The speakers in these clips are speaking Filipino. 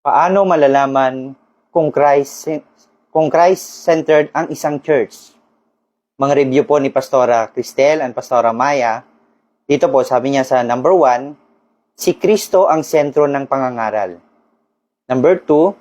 Paano malalaman kung Christ-centered ang isang church? Mga review po ni Pastora Cristel and Pastora Maya. Dito po, sabi niya sa number 1, si Kristo ang sentro ng pangangaral. Number 2,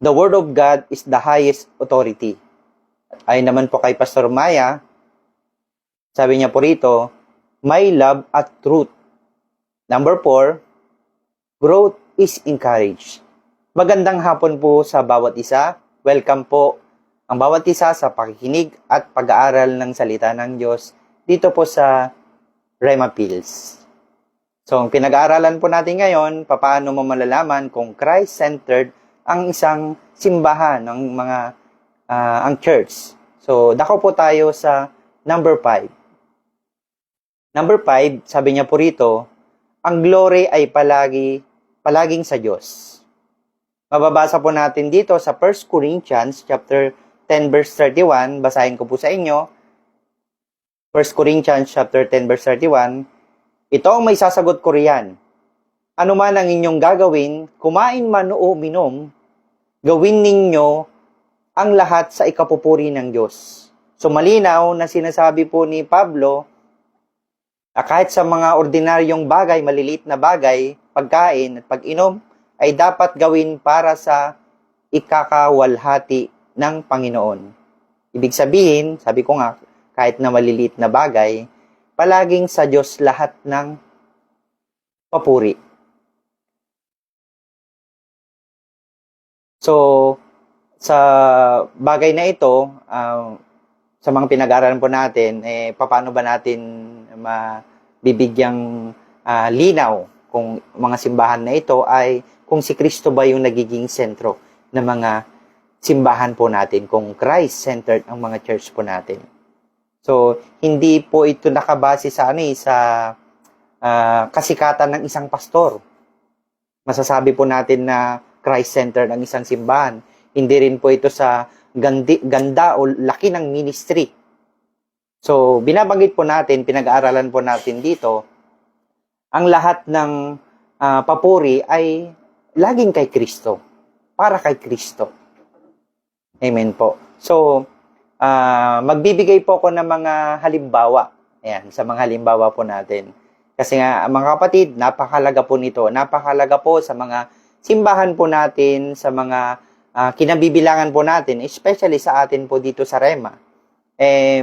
the Word of God is the highest authority. Ayon naman po kay Pastor Maya, sabi niya po rito, may love at truth. Number 4, growth is encouraged. Magandang hapon po sa bawat isa. Welcome po ang bawat isa sa pakikinig at pag-aaral ng salita ng Diyos dito po sa Rhema Pills. So, ang pinag-aaralan po natin ngayon, paano mo malalaman kung Christ-centered ang isang simbahan ng ang church. So, dako po tayo sa number 5. Number 5, sabi niya po rito, ang glory ay palaging sa Diyos. Mababasa po natin dito sa 1 Corinthians chapter 10 verse 31, basahin ko po sa inyo. 1 Corinthians chapter 10 verse 31, ito ang may sasagot ko riyan. Ano man ang inyong gagawin, kumain man o uminom, gawin ninyo ang lahat sa ikapupuri ng Diyos. So malinaw na sinasabi po ni Pablo, kahit sa mga ordinaryong bagay, maliliit na bagay, pagkain at pag-inom, ay dapat gawin para sa ikakawalhati ng Panginoon. Ibig sabihin, sabi ko nga, kahit na maliliit na bagay, palaging sa Diyos lahat ng papuri. So, sa bagay na ito, sa mga pinag-aaralan po natin, paano ba natin mabibigyang linaw kung mga simbahan na ito ay kung si Kristo ba yung nagiging sentro ng mga simbahan po natin, kung Christ-centered ang mga church po natin. So, hindi po ito nakabase sa kasikatan ng isang pastor. Masasabi po natin na Christ-centered ang isang simbahan. Hindi rin po ito sa ganda o laki ng ministry. So, binabanggit po natin, pinag-aaralan po natin dito, ang lahat ng papuri ay laging kay Kristo. Para kay Kristo. Amen po. So, magbibigay po ako ng mga halimbawa. Ayan, sa mga halimbawa po natin. Kasi nga, mga kapatid, napakalaga po nito. Napakalaga po sa mga simbahan po natin, sa mga kinabibilangan po natin, especially sa atin po dito sa Rhema.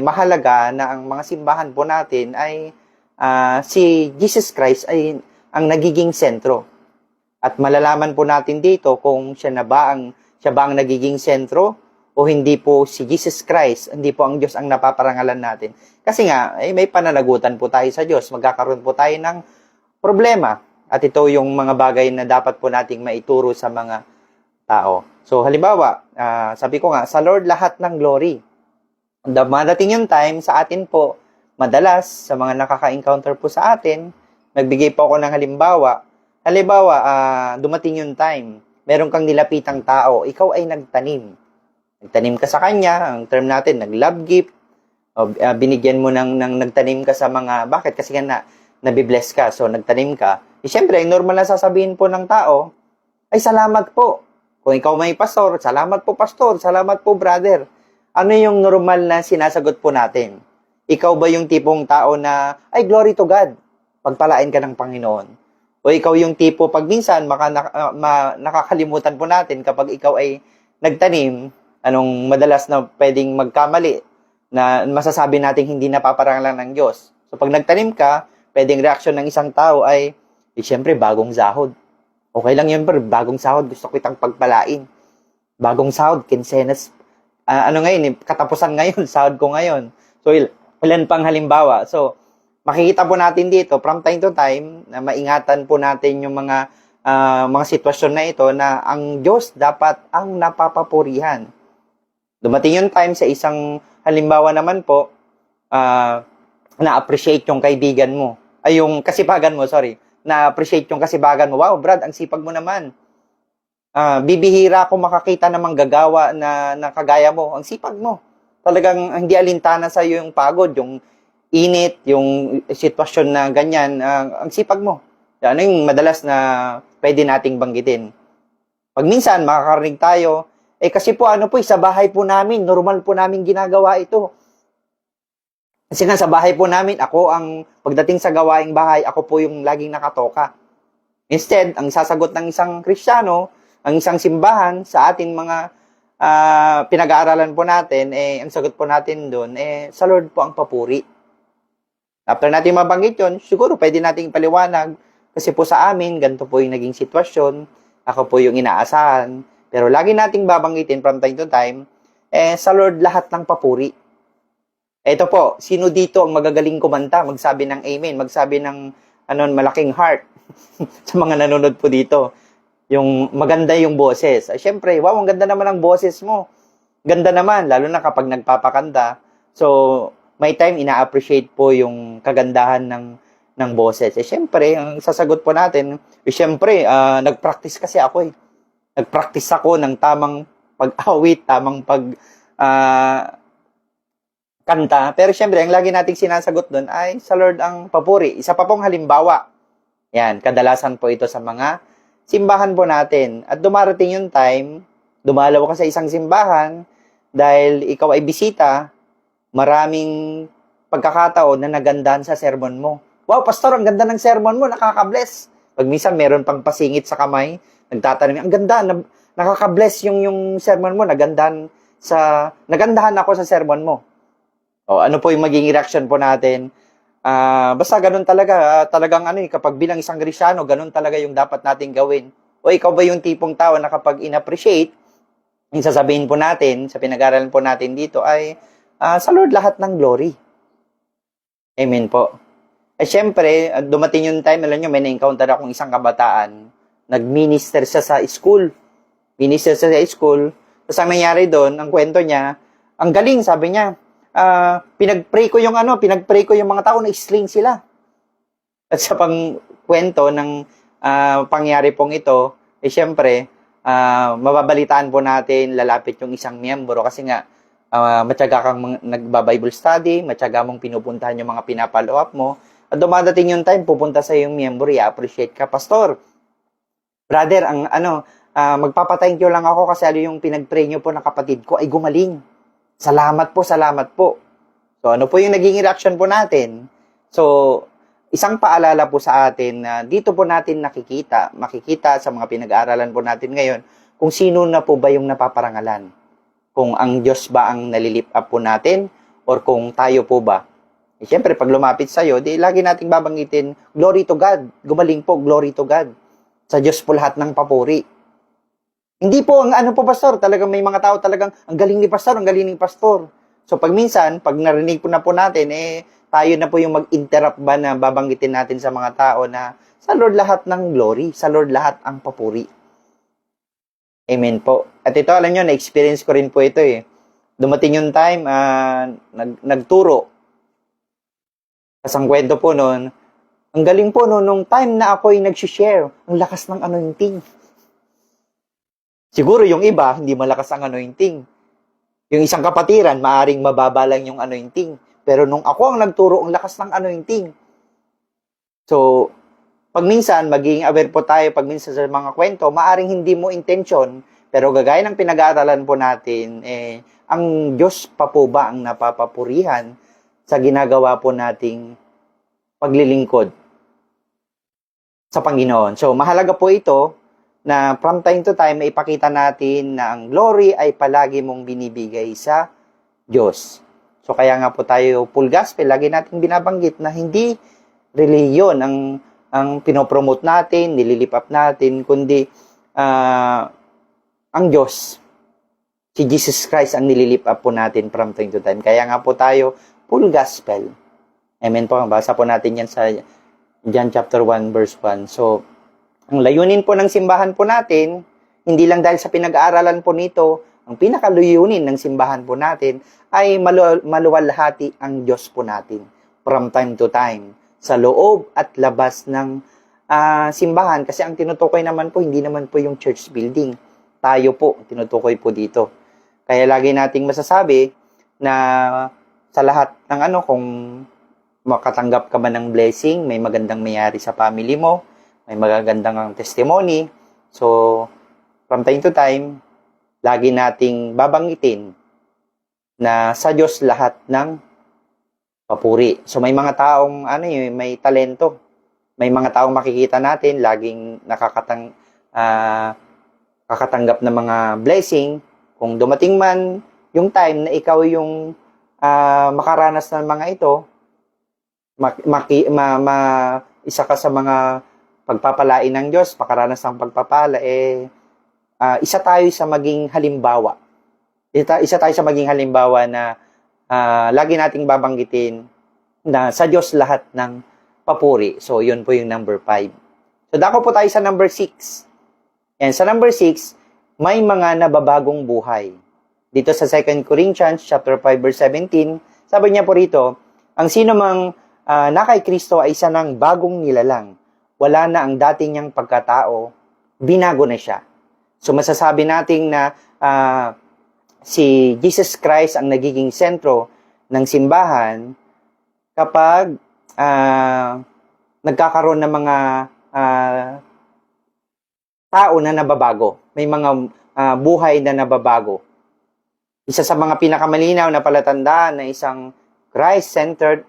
Mahalaga na ang mga simbahan po natin ay si Jesus Christ ay ang nagiging sentro. At malalaman po natin dito kung siya ba ang nagiging sentro o hindi po si Jesus Christ, hindi po ang Diyos ang napaparangalan natin. Kasi nga, may pananagutan po tayo sa Diyos. Magkakaroon po tayo ng problema. At ito yung mga bagay na dapat po nating maituro sa mga tao. So, halimbawa, sabi ko nga, sa Lord lahat ng glory. Madating yung time sa atin po, madalas, sa mga nakaka-encounter po sa atin, nagbigay po ako ng halimbawa. Halimbawa, dumating yung time, meron kang nilapitang tao, ikaw ay nagtanim. Nagtanim ka sa kanya, ang term natin, nag-love gift, o binigyan mo ng nagtanim ka sa mga, bakit? Kasi nga nabibless ka, so nagtanim ka. Siyempre, normal na sasabihin po ng tao, ay salamat po. Kung ikaw may pastor, salamat po pastor, salamat po brother. Ano yung normal na sinasagot po natin? Ikaw ba yung tipong tao na, ay glory to God, pagpalain ka ng Panginoon? O ikaw yung tipo, pag minsan, nakakalimutan po natin kapag ikaw ay nagtanim, anong madalas na pwedeng magkamali, na masasabi natin hindi napaparangalan ng Diyos. So pag nagtanim ka, pwedeng reaksyon ng isang tao ay, siyempre, bagong sahod. Okay lang yun, pero bagong sahod, gusto ko itang pagpalain. Bagong sahod, kinsenas, katapusan ngayon, sahod ko ngayon. So, ilan pang halimbawa. So, makikita po natin dito, from time to time, na maingatan po natin yung mga sitwasyon na ito, na ang Diyos dapat ang napapapurihan. Dumating yung time sa isang halimbawa naman po, na-appreciate yung kaibigan mo. Ay, yung kasipagan mo, sorry. Na-appreciate yung kasibagan mo. Wow, Brad, ang sipag mo naman. Bibihira ako makakita ng manggagawa na kagaya mo. Ang sipag mo. Talagang hindi alintana sa iyo yung pagod, yung init, yung sitwasyon na ganyan. Ang sipag mo. Ano yung madalas na pwede nating banggitin? Pag minsan, makakarinig tayo, kasi po ano po, sa bahay po namin, normal po namin ginagawa ito. Kasi nga sa bahay po namin, pagdating sa gawaing bahay, ako po yung laging nakatoka. Instead, ang sasagot ng isang Kristiyano, ang isang simbahan, sa ating mga pinag-aaralan po natin, ang sagot po natin doon, sa Lord po ang papuri. After natin mabanggit yun, siguro pwede nating paliwanag, kasi po sa amin, ganito po yung naging sitwasyon, ako po yung inaasahan, pero lagi nating babanggitin from time to time, sa Lord lahat ng papuri. Ito po, sino dito ang magagaling kumanta, magsabi ng amen, magsabi ng malaking heart sa mga nanonood po dito. Yung maganda yung boses. Syempre, wow, ang ganda naman ang boses mo. Ganda naman, lalo na kapag nagpapakanta. So, may time ina-appreciate po yung kagandahan ng boses. Syempre, ang sasagot po natin, syempre, nag-practice kasi ako eh. Nag-practice ako ng tamang pag-awit, tamang kanta. Pero syempre, ang lagi nating sinasagot doon ay sa Lord ang papuri. Isa pa pong halimbawa. Yan, kadalasan po ito sa mga simbahan po natin. At dumarating yung time, dumalaw ka sa isang simbahan, dahil ikaw ay bisita, maraming pagkakataon na nagandahan sa sermon mo. Wow, pastor, ang ganda ng sermon mo, nakaka-bless. Pag minsan meron pang pasingit sa kamay, nagtatanong, ang ganda, nakaka-bless yung sermon mo, nagandahan ako sa sermon mo. O, ano po yung magiging reaction po natin? Basta ganun talaga, talagang kapag bilang isang Kristiyano, ganun talaga yung dapat nating gawin. O ikaw ba yung tipong tao na kapag in-appreciate, yung sasabihin po natin, sa pinag-aralan po natin dito ay, sa Lord lahat ng glory. Amen po. Syempre, dumating yung time, alam nyo, may na-encounter akong isang kabataan, nag-minister siya sa school. Minister siya sa school. Tapos ang nangyari doon, ang kwento niya, ang galing, sabi niya, pinag-pray ko yung mga tao na sling sila. At sa kwento ng pangyari pong ito, syempre, mababalitaan po natin, lalapit yung isang miyembro kasi nga, matyaga kang nagba-Bible study, matyaga mong pinupuntahan yung mga pinapollow up mo, at dumadating yung time, pupunta sa yung miyembro, i-appreciate ka, Pastor, brother, magpapa-thank you lang ako kasi yung pinag-pray nyo po ng kapatid ko ay gumaling. Salamat po, salamat po. So, ano po yung naging reaction po natin? So, isang paalala po sa atin na dito po natin makikita sa mga pinag-aaralan po natin ngayon, kung sino na po ba yung napaparangalan. Kung ang Diyos ba ang nalilip up po natin, or kung tayo po ba. Siyempre, pag lumapit sa'yo, lagi nating babanggitin, glory to God. Gumaling po, glory to God. Sa Diyos po lahat ng papuri. Hindi po, po, Pastor, talagang may mga tao talagang, ang galing ni Pastor, ang galing ni Pastor. So, pag narinig po na po natin, tayo na po yung mag-interrupt ba na babanggitin natin sa mga tao na sa Lord lahat ng glory, sa Lord lahat ang papuri. Amen po. At ito, alam nyo, na-experience ko rin po ito eh. Dumating yung time, nagturo. Kasi ang kwento po noon, ang galing po noon, nung time na ako ay nag-share, ang lakas ng anointing. Siguro yung iba, hindi malakas ang anointing. Yung isang kapatiran, maaring mababa lang yung anointing. Pero nung ako ang nagturo, ang lakas ng anointing. So, pag minsan, maging aware po tayo, pag minsan sa mga kwento, maaring hindi mo intention, pero gagaya ng pinag-aaralan po natin, ang Diyos pa po ba ang napapapurihan sa ginagawa po nating paglilingkod sa Panginoon. So, mahalaga po ito, na from time to time, maipakita natin na ang glory ay palagi mong binibigay sa Diyos. So, kaya nga po tayo, full gospel, lagi natin binabanggit na hindi reliyon ang pinopromote natin, nililip up natin, kundi ang Diyos, si Jesus Christ ang nililip up po natin from time to time. Kaya nga po tayo, full gospel. Amen po, basa po natin yan sa John chapter 1 verse 1. So, ang layunin po ng simbahan po natin, hindi lang dahil sa pinag-aaralan po nito, ang pinakalayunin ng simbahan po natin ay maluwalhati ang Diyos po natin from time to time sa loob at labas ng simbahan. Kasi ang tinutukoy naman po, hindi naman po yung church building. Tayo po, tinutukoy po dito. Kaya lagi nating masasabi na sa lahat ng kung makatanggap ka man ng blessing, may magandang mayari sa family mo, may magagandang ang testimony. So, from time to time, lagi nating babanggitin na sa Diyos lahat ng papuri. So, may mga taong, may talento. May mga taong makikita natin, laging kakatanggap ng mga blessing. Kung dumating man yung time na ikaw yung makaranas ng mga ito, isa ka sa mga pagpapalain ng Diyos, makaranas ng pagpapala, isa tayo sa maging halimbawa. Isa tayo sa maging halimbawa na lagi nating babanggitin na sa Diyos lahat ng papuri. So, yun po yung number 5. So, dako po tayo sa number 6. And sa number 6, may mga nababagong buhay. Dito sa 2 Corinthians chapter 5 verse 17, sabi niya po rito, ang sino mang na kay Kristo ay isa ng bagong nilalang. Wala na ang dati niyang pagkatao, binago na siya. So, masasabi natin na si Jesus Christ ang nagiging sentro ng simbahan kapag nagkakaroon ng mga tao na nababago. May mga buhay na nababago. Isa sa mga pinakamalinaw na palatandaan na isang Christ-centered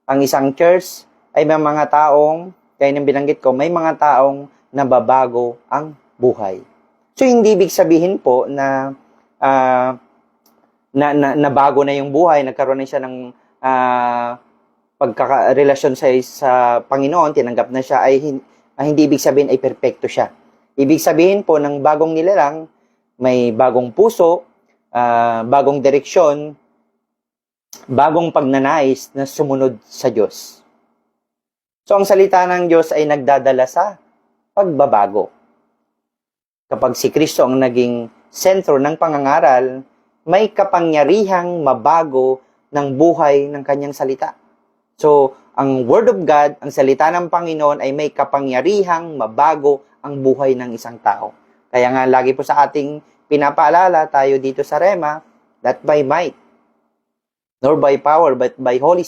ang isang church ay may mga taong, kaya nang binanggit ko, may mga taong nababago ang buhay. So, hindi ibig sabihin po na nabago na yung buhay, nagkaroon na siya ng pagkakarelasyon sa Panginoon, tinanggap na siya, hindi ibig sabihin ay perpekto siya. Ibig sabihin po ng bagong nilalang, may bagong puso, bagong direksyon, bagong pagnanais na sumunod sa Diyos. So, ang salita ng Diyos ay nagdadala sa pagbabago. Kapag si Kristo ang naging sentro ng pangangaral, may kapangyarihang mabago ng buhay ng kanyang salita. So, ang Word of God, ang salita ng Panginoon ay may kapangyarihang mabago ang buhay ng isang tao. Kaya nga, lagi po sa ating pinapaalala tayo dito sa Rema, that by might, nor by power, but by Holy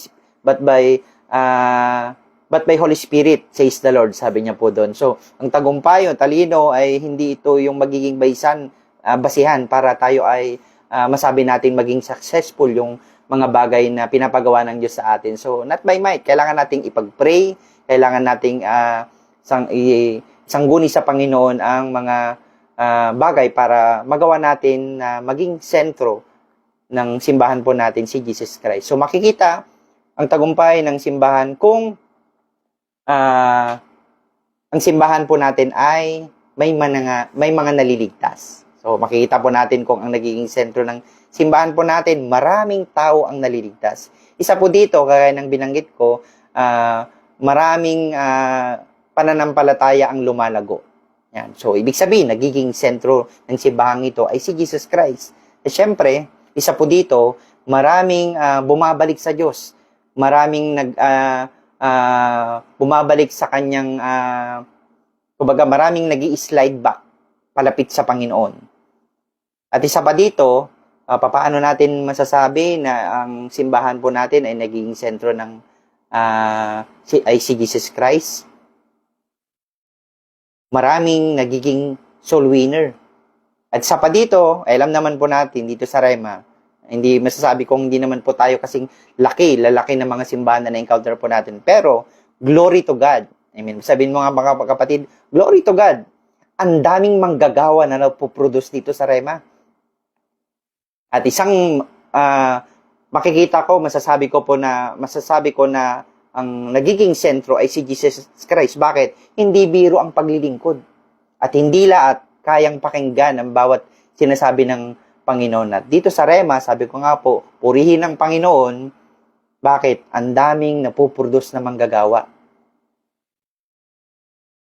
Spirit, says the Lord, sabi niya po doon. So, ang tagumpay, talino, ay hindi ito yung magiging basihan para tayo ay masabi natin maging successful yung mga bagay na pinapagawa ng Diyos sa atin. So, not by might. Kailangan nating ipag-pray, kailangan nating sangguni sa Panginoon ang mga bagay para magawa natin na maging sentro ng simbahan po natin si Jesus Christ. So, makikita ang tagumpay ng simbahan kung ang simbahan po natin ay may mga naliligtas. So, makikita po natin kung ang nagiging sentro ng simbahan po natin, maraming tao ang naliligtas. Isa po dito, kaya ng binanggit ko, maraming pananampalataya ang lumalago. Yan. So, ibig sabihin, nagiging sentro ng simbahan ito ay si Jesus Christ. At syempre, isa po dito, maraming bumabalik sa Diyos. Maraming bumabalik sa kanyang, maraming nag-i-slide back palapit sa Panginoon. At isa pa dito, papaano natin masasabi na ang simbahan po natin ay naging sentro ng si Jesus Christ? Maraming nagiging soul winner. At isa pa dito, alam naman po natin dito sa Rema, hindi masasabi kong hindi naman po tayo kasing lalaki ng mga simbahan na na-encounter po natin. Pero, glory to God. I mean, sabihin mo nga mga kapatid, glory to God. Ang daming manggagawa na napuproduce dito sa Rema. At isang makikita ko, masasabi ko na ang nagiging sentro ay si Jesus Christ. Bakit? Hindi biro ang paglilingkod. At hindi lahat kayang pakinggan ang bawat sinasabi ng Panginoon. At dito sa Rema, sabi ko nga po, purihin ang Panginoon. Bakit? Ang daming napuproduce na manggagawa.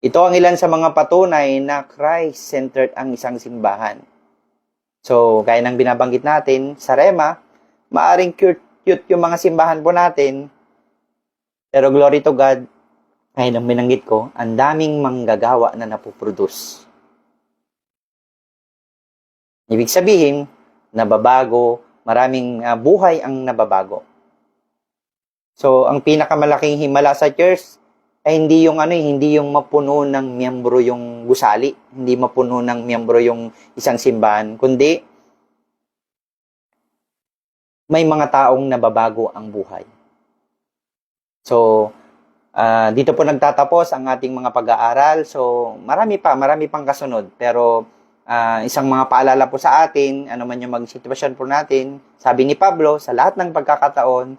Ito ang ilan sa mga patunay na Christ-centered ang isang simbahan. So, gaya ng binabanggit natin, sa Rema, maaring cute yung mga simbahan po natin. Pero glory to God, gaya ng binanggit ko, ang daming manggagawa na napuproduce. Ibig sabihin, nababago, maraming buhay ang nababago. So, ang pinakamalaking himala sa church hindi yung hindi yung mapuno ng miyembro yung gusali, hindi mapuno ng miyembro yung isang simbahan, kundi may mga taong nababago ang buhay. So, dito po nagtatapos ang ating mga pag-aaral. So, marami pang kasunod. Pero, isang mga paalala po sa atin, ano man yung mag-sitwasyon po natin, sabi ni Pablo, sa lahat ng pagkakataon,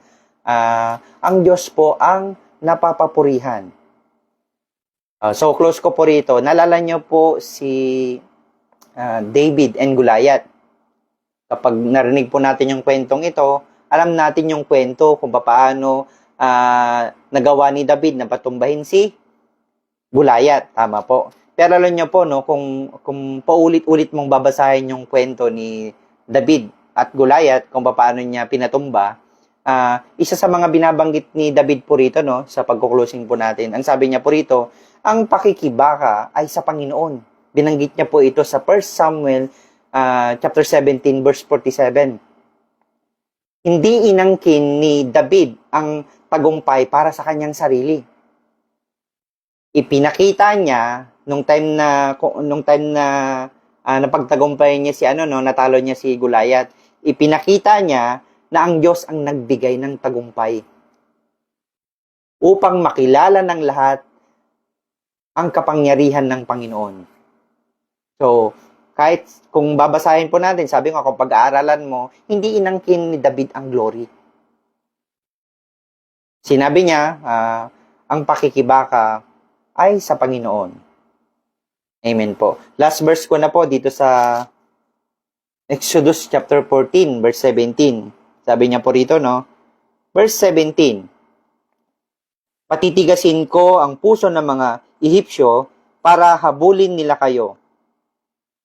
ang Diyos po ang napapapurihan. So, close ko po rito. Nalala niyo po si David and Goliath. Kapag narinig po natin yung kwentong ito, alam natin yung kwento kung paano nagawa ni David na patumbahin si Goliath. Tama po. Pero alam niyo po, no, kung paulit-ulit mong babasahin yung kwento ni David at Goliath, kung paano niya pinatumba, isa sa mga binabanggit ni David po rito, no, sa pagkuklosing po natin, ang sabi niya po rito, ang pakikibaka ay sa Panginoon. Binanggit niya po ito sa 1 Samuel chapter 17 verse 47. Hindi inangkin ni David ang tagumpay para sa kanyang sarili. Ipinakita niya nung time na napagtagumpay niya si natalo niya si Goliath. Ipinakita niya na ang Diyos ang nagbigay ng tagumpay upang makilala ng lahat ang kapangyarihan ng Panginoon. So, kahit kung babasahin po natin, sabi ko, kung pag-aaralan mo, hindi inangkin ni David ang glory. Sinabi niya, ang pakikibaka ay sa Panginoon. Amen po. Last verse ko na po dito sa Exodus chapter 14, verse 17. Sabi niya po rito, no? Verse 17. Patitigasin ko ang puso ng mga Ehipsyo para habulin nila kayo.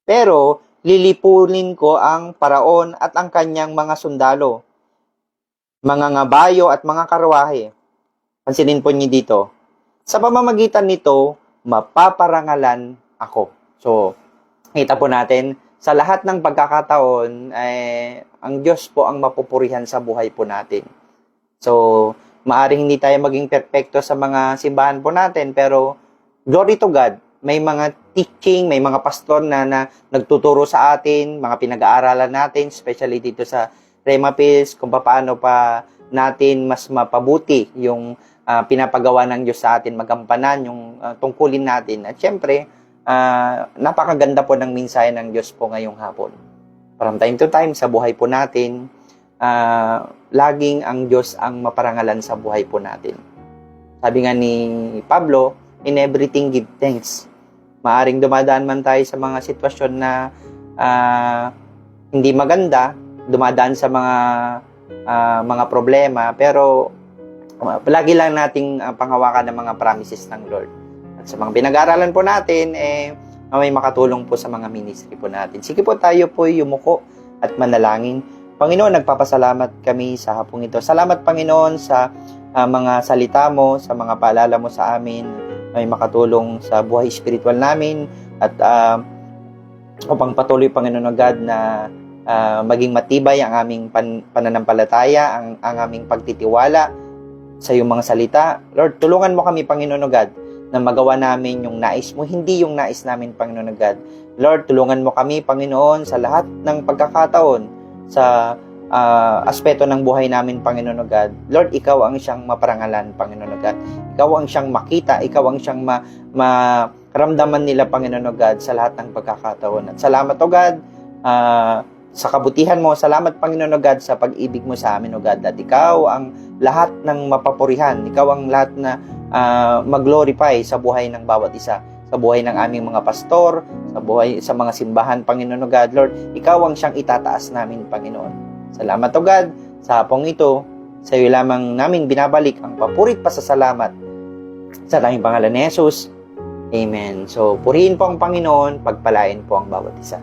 Pero lilipunin ko ang paraon at ang kanyang mga sundalo, mga ngabayo at mga karwahe. Pansinin po niyo dito. Sa pamamagitan nito, mapaparangalan ako. So, kita po natin, sa lahat ng pagkakataon, ang Diyos po ang mapupurihan sa buhay po natin. So, maaring hindi tayo maging perfecto sa mga simbahan po natin, pero glory to God, may mga teaching, may mga pastor na nagtuturo sa atin, mga pinag-aaralan natin, especially dito sa Rema Peace, kung paano pa natin mas mapabuti yung pinapagawa ng Diyos sa atin, magampanan yung tungkulin natin. At syempre, napakaganda po ng mensahe ng Diyos po ngayong hapon. From time to time, sa buhay po natin, laging ang Diyos ang maparangalan sa buhay po natin. Sabi nga ni Pablo, in everything give thanks. Maaring dumadaan man tayo sa mga sitwasyon na hindi maganda, dumadaan sa mga problema, pero palagi lang nating panghawakan ng mga promises ng Lord. At sa mga pinag-aaralan po natin, may makatulong po sa mga ministry po natin. Sige po, tayo po yumuko at manalangin. Panginoon, nagpapasalamat kami sa hapong ito. Salamat, Panginoon, sa mga salita mo, sa mga paalala mo sa amin, may makatulong sa buhay spiritual namin at upang patuloy, Panginoon God, na maging matibay ang aming pananampalataya, ang aming pagtitiwala sa iyong mga salita. Lord, tulungan mo kami, Panginoon God, na magawa namin yung nais mo, hindi yung nais namin, Panginoon God. Lord, tulungan mo kami, Panginoon, sa lahat ng pagkakataon, sa aspeto ng buhay namin, Panginoon God. Lord, ikaw ang siyang maparangalan, Panginoon God. Ikaw ang siyang makita, ikaw ang siyang maramdaman nila, Panginoon God, sa lahat ng pagkakataon. At salamat, O God, sa kabutihan mo. Salamat, Panginoon God, sa pag-ibig mo sa amin, O God. At ikaw ang lahat ng mapapurihan. Ikaw ang lahat na mag-glorify sa buhay ng bawat isa. Sa buhay ng aming mga pastor, sa mga simbahan, Panginoon God. Lord, ikaw ang siyang itataas namin, Panginoon. Salamat, O God, sa hapong ito. Sa iyo lamang namin binabalik ang papurit pasasalamat. Sa tanging pangalan ni Jesus. Amen. So, purihin po ang Panginoon, pagpalain po ang bawat isa.